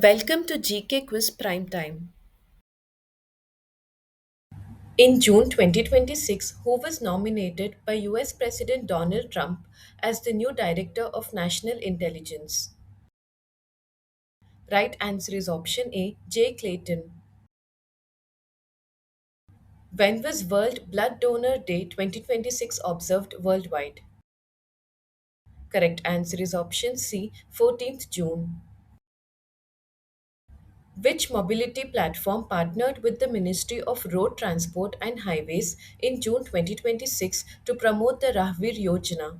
Welcome to GK Quiz Prime Time. In June 2026, who was nominated by US President Donald Trump as the new Director of National Intelligence? Right answer is option A, Jay Clayton. When was World Blood Donor Day 2026 observed worldwide? Correct answer is option C, 14th June. Which mobility platform partnered with the Ministry of Road Transport and Highways in June 2026 to promote the Rahvir Yojana?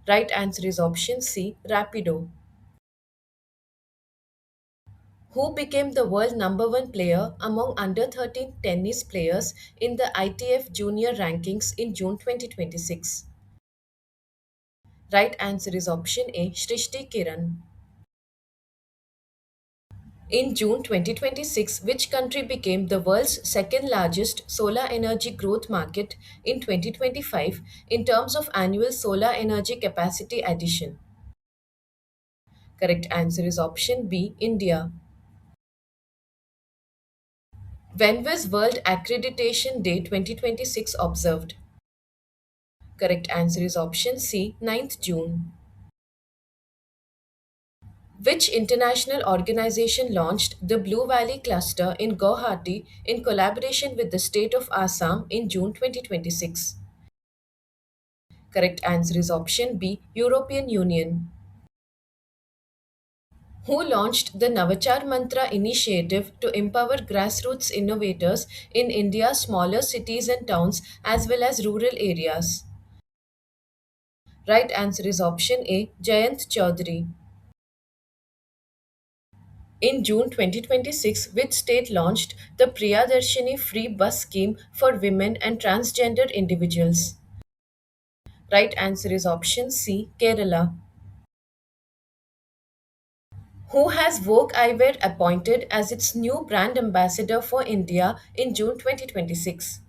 Right answer is option C, Rapido. Who became the world number one player among under 13 tennis players in the ITF Junior rankings in June 2026? Right answer is option A, Shrishti Kiran. In June 2026, which country became the world's second largest solar energy growth market in 2025 in terms of annual solar energy capacity addition? Correct answer is option B, India. When was World Accreditation Day 2026 observed? Correct answer is option C, 9th June. Which international organization launched the Blue Valley Cluster in Guwahati in collaboration with the state of Assam in June 2026? Correct answer is option B, European Union. Who launched the Navachar Mantra initiative to empower grassroots innovators in India's smaller cities and towns as well as rural areas? Right answer is option A, Jayant Chaudhary. In June 2026, which state launched the Priyadarshini free bus scheme for women and transgender individuals? Right answer is option C, Kerala. Who has Vogue Eyewear appointed as its new brand ambassador for India in June 2026?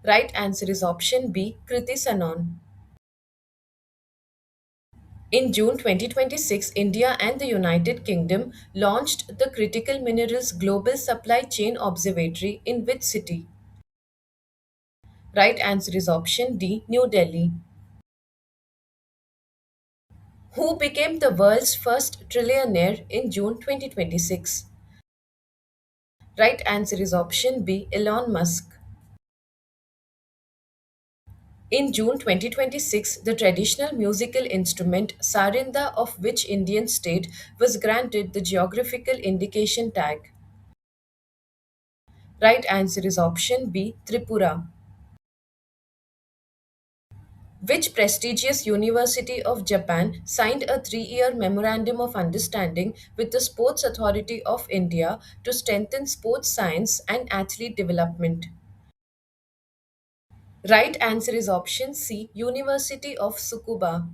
Right answer is option B, Kriti Sanon. In June 2026, India and the United Kingdom launched the Critical Minerals Global Supply Chain Observatory in which city? Right answer is option D, New Delhi. Who became the world's first trillionaire in June 2026? Right answer is option B, Elon Musk. In June 2026, the traditional musical instrument Sarinda of which Indian state was granted the geographical indication tag? Right answer is option B, Tripura. Which prestigious university of Japan signed a 3-year memorandum of understanding with the Sports Authority of India to strengthen sports science and athlete development? Right answer is option C, University of Tsukuba.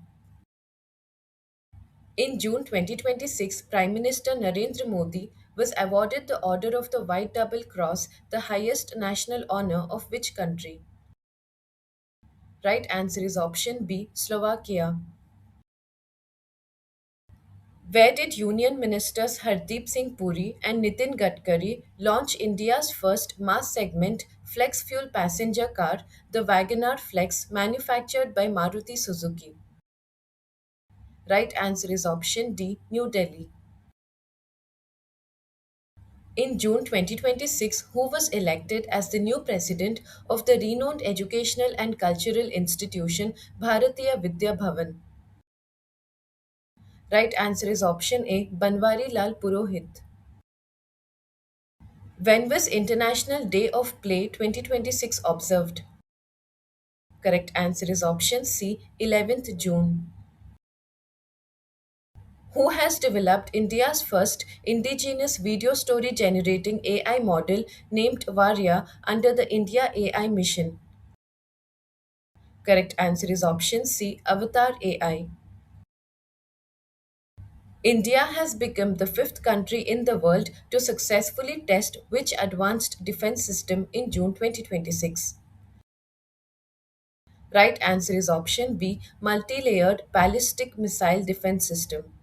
In June 2026, Prime Minister Narendra Modi was awarded the Order of the White Double Cross, the highest national honor of which country? Right answer is option B, Slovakia. Where did Union Ministers Hardeep Singh Puri and Nitin Gadkari launch India's first mass segment flex fuel passenger car, the Wagoner Flex, manufactured by Maruti Suzuki? Right answer is option D, New Delhi. In June 2026, who was elected as the new president of the renowned educational and cultural institution Bharatiya Vidya Bhavan? Right answer is option A, Banwari Lal Purohit. When was International Day of Play 2026 observed? Correct answer is option C, 11th June. Who has developed India's first indigenous video story generating AI model named Varya under the India AI mission? Correct answer is option C, Avatar AI. India has become the fifth country in the world to successfully test which advanced defense system in June 2026? Right answer is option B, multi layered ballistic missile defense system.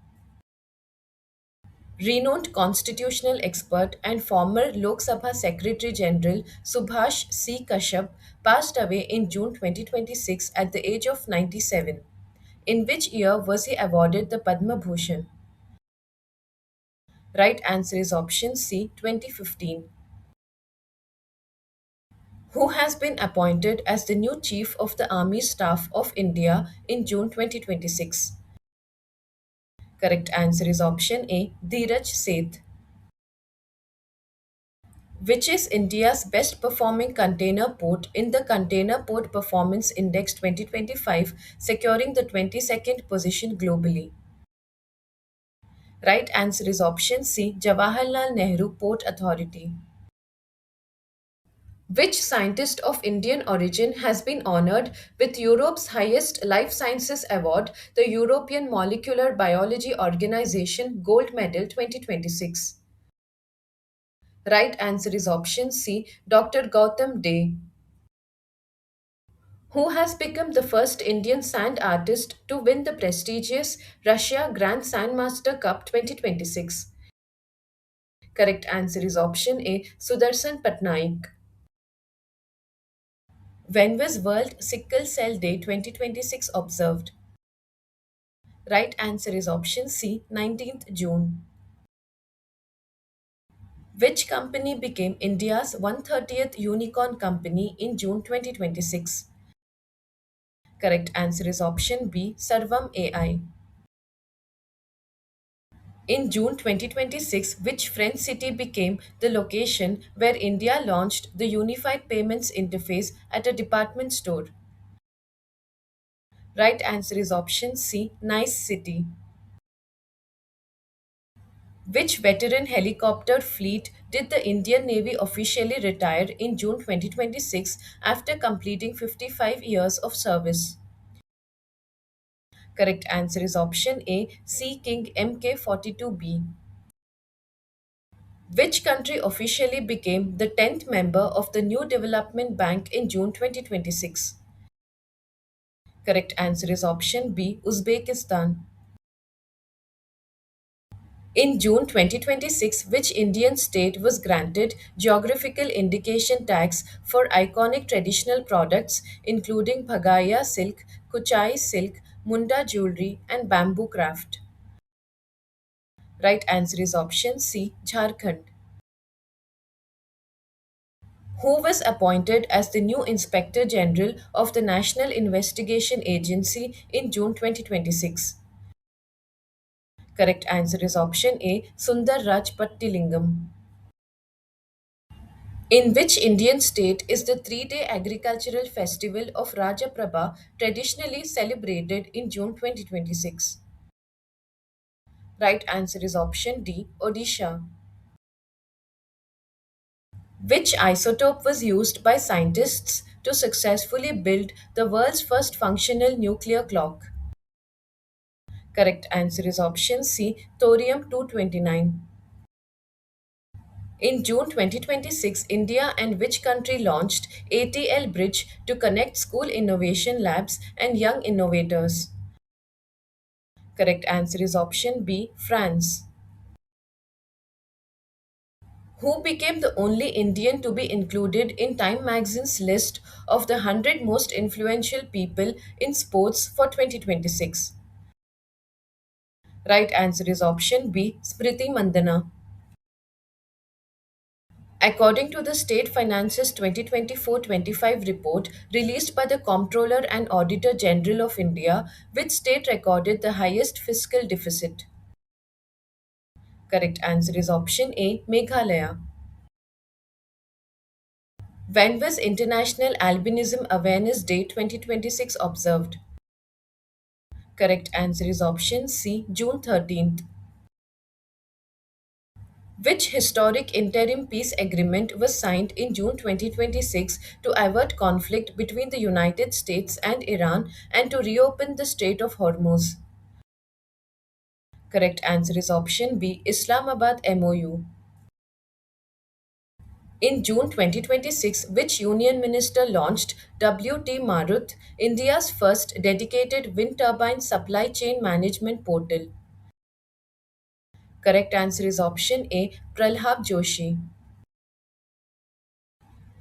Renowned constitutional expert and former Lok Sabha Secretary General Subhash C. Kashyap passed away in June 2026 at the age of 97. In which year was he awarded the Padma Bhushan? Right answer is option C, 2015. Who has been appointed as the new Chief of the Army Staff of India in June 2026? Correct answer is option A, Dheeraj Seth. Which is India's best performing container port in the Container Port Performance Index 2025, securing the 22nd position globally? Right answer is option C, Jawaharlal Nehru Port Authority. Which scientist of Indian origin has been honored with Europe's highest life sciences award, the European Molecular Biology Organization Gold Medal 2026? Right answer is option C, Dr. Gautam Dey. Who has become the first Indian sand artist to win the prestigious Russia Grand Sandmaster Cup 2026? Correct answer is option A, Sudarshan Patnaik. When was World Sickle Cell Day 2026 observed? Right answer is option C, 19th June. Which company became India's 130th unicorn company in June 2026? Correct answer is option B, Sarvam AI. In June 2026, which French city became the location where India launched the Unified Payments Interface at a department store? Right answer is option C, Nice City. Which veteran helicopter fleet did the Indian Navy officially retire in June 2026 after completing 55 years of service? Correct answer is option A, Sea King Mk-42B. Which country officially became the 10th member of the New Development Bank in June 2026? Correct answer is option B, Uzbekistan. In June 2026, which Indian state was granted geographical indication tags for iconic traditional products including Bhagaya silk, Kuchai silk, Munda jewelry, and bamboo craft? Right answer is option C, Jharkhand. Who was appointed as the new Inspector General of the National Investigation Agency in June 2026? Correct answer is option A, Sundar Raj Pattilingam. In which Indian state is the 3 day agricultural festival of Rajaprabha traditionally celebrated in June 2026? Right answer is option D, Odisha. Which isotope was used by scientists to successfully build the world's first functional nuclear clock? Correct answer is option C, thorium 229. In June 2026, India and which country launched ATL Bridge to connect school innovation labs and young innovators? Correct answer is option B, France. Who became the only Indian to be included in Time magazine's list of the 100 most influential people in sports for 2026? Right answer is option B, Smriti Mandana. According to the State Finances 2024-25 report released by the Comptroller and Auditor General of India, which state recorded the highest fiscal deficit? Correct answer is option A, Meghalaya. When was International Albinism Awareness Day 2026 observed? Correct answer is option C, June 13th. Which historic interim peace agreement was signed in June 2026 to avert conflict between the United States and Iran and to reopen the Strait of Hormuz? Correct answer is option B, Islamabad MOU. In June 2026, which Union Minister launched WT Maruth, India's first dedicated wind turbine supply chain management portal? Correct answer is option A, Pralhad Joshi.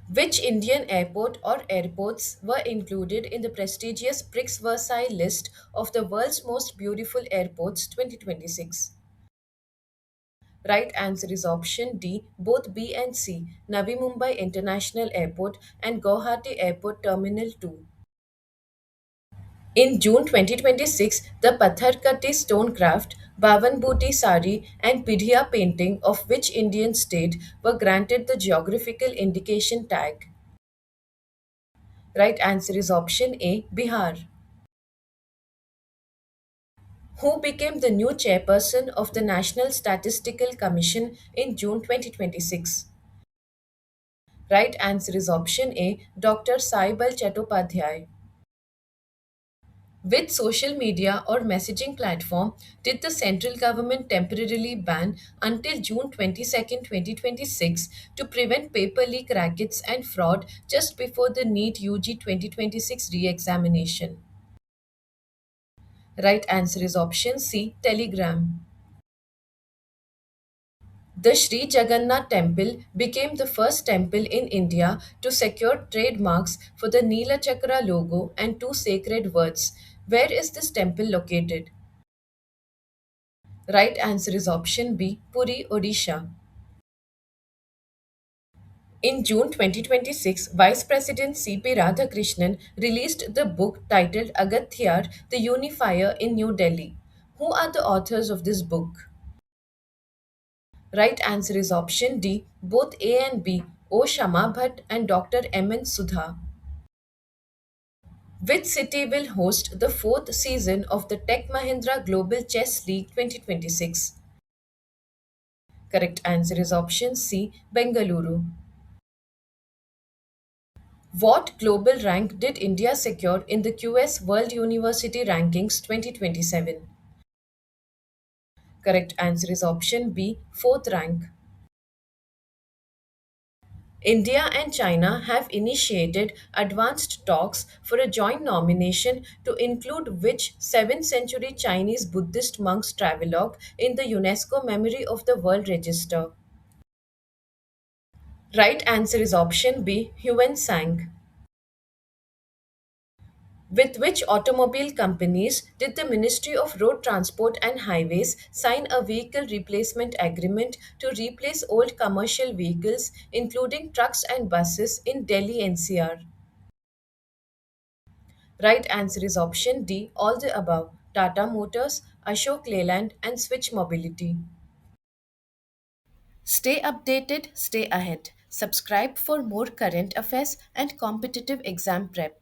Which Indian airport or airports were included in the prestigious Prix Versailles list of the world's most beautiful airports 2026? Right answer is option D, both B and C, Navi Mumbai International Airport and Guwahati Airport Terminal 2. In June 2026, the Patharkati stone craft, Bhavanbhuti Sari, and Pidhiya painting of which Indian state were granted the geographical indication tag? Right answer is option A, Bihar. Who became the new chairperson of the National Statistical Commission in June 2026? Right answer is option A, Dr. Saibal Chattopadhyay. Which social media or messaging platform did the central government temporarily ban until June 22nd, 2026 to prevent paper leak rackets and fraud just before the NEET UG 2026 re examination? Right answer is option C, Telegram. The Sri Jagannath Temple became the first temple in India to secure trademarks for the Neela Chakra logo and two sacred words. Where is this temple located? Right answer is option B, Puri, Odisha. In June 2026, Vice President C.P. Radhakrishnan released the book titled Agathyar, the Unifier in New Delhi. Who are the authors of this book? Right answer is option D, both A and B, O. Shama Bhatt and Dr. M.N. Sudha. Which city will host the fourth season of the Tech Mahindra Global Chess League 2026? Correct answer is option C, Bengaluru. What global rank did India secure in the QS World University Rankings 2027? Correct answer is option B, fourth rank. India and China have initiated advanced talks for a joint nomination to include which 7th century Chinese Buddhist monk's travelogue in the UNESCO Memory of the World Register? Right answer is option B, Huan Sang. With which automobile companies did the Ministry of Road Transport and Highways sign a vehicle replacement agreement to replace old commercial vehicles, including trucks and buses, in Delhi NCR? Right answer is option D, all the above, Tata Motors, Ashok Leyland, and Switch Mobility. Stay updated, stay ahead. Subscribe for more current affairs and competitive exam prep.